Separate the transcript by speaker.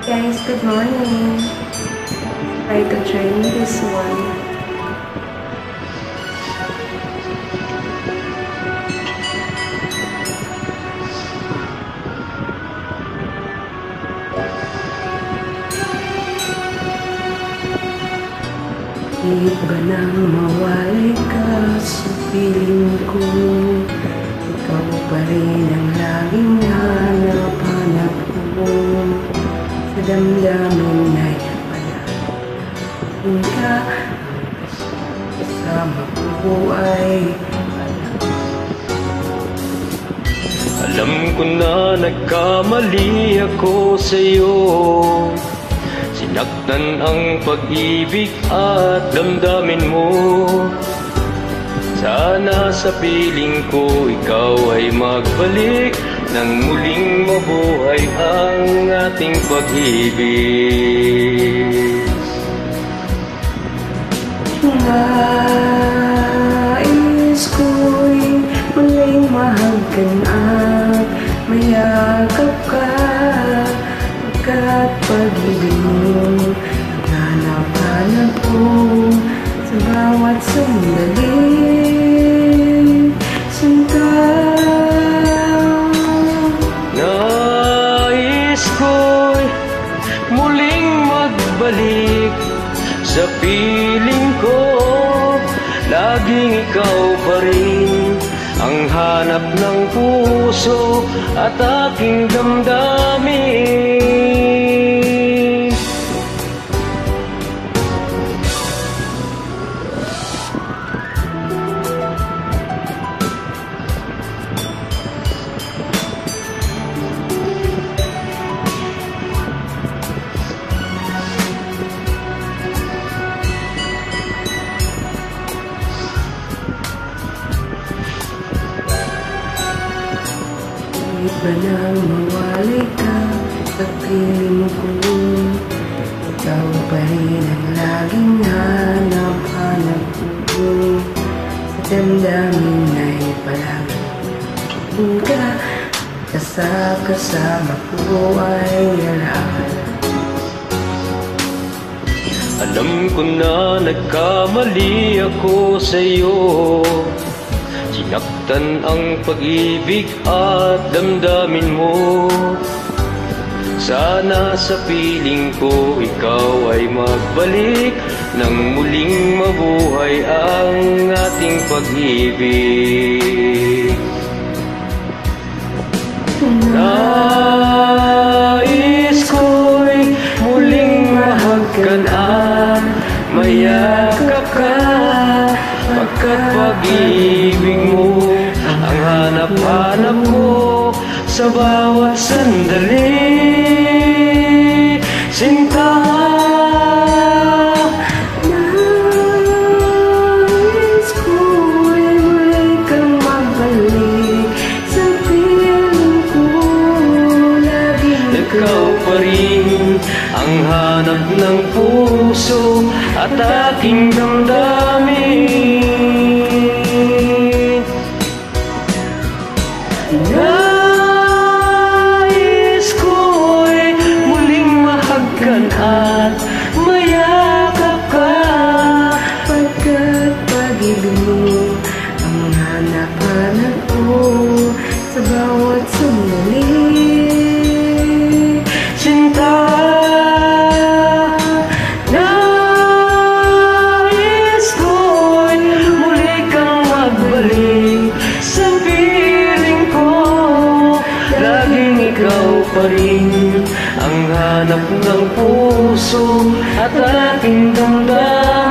Speaker 1: Guys, good morning. Try to try this one. Di ba nang mawalay ka sa piling ko? Ikaw pa rin ang laging hanap-hanap ko. Sa damdamin ay palaging ka kasama ko ay
Speaker 2: alam ko na nagkamali ako sa'yo. Sinaktan ang pag-ibig at damdamin mo. Sana sa piling ko ikaw ay magbalik nang muling mabuhay ang ating pag-ibig.
Speaker 1: Nais ko'y muling mahagkan at mayakap ka, pagkat pag-ibig mo naghanap-hanap ko sa bawat sandali. Sinta,
Speaker 2: nais ko'y muling magbalik sa piling ko. Laging ikaw pa rin ang hanap ng puso at aking damdamin.
Speaker 1: di ba nang mawalay ka sa piling ko? Ikaw pa rin ang laging hanap-hanap ko. Sa damdamin ay palaging ka kasama ko ay alaala.
Speaker 2: Alam ko na nagkamali ako sa'yo. Sinaktan ang pag-ibig at damdamin mo. Sana sa piling ko ikaw ay magbalik nang muling mabuhay ang ating pag-ibig. Nais ko'y muling mahagkan at mayakap ka, pagkat pag-ibig mo ang hanap-hanap ko sa bawat sandali. Sinta,
Speaker 1: nais ko'y muli kang magbalik sa piling ko. Laging
Speaker 2: ikaw pa rin ang hanap ng puso at aking damdamin. Nais ko'y muling mahagkan at mayakap ka,
Speaker 1: pagkat pag-ibig mo ang hanap-hanap ko sa bawat sandali.
Speaker 2: Sinta, nais ko'y muli kang magbalik sa piling ko. Laging ikaw pa rin ang hanap ng puso at aking damdamin.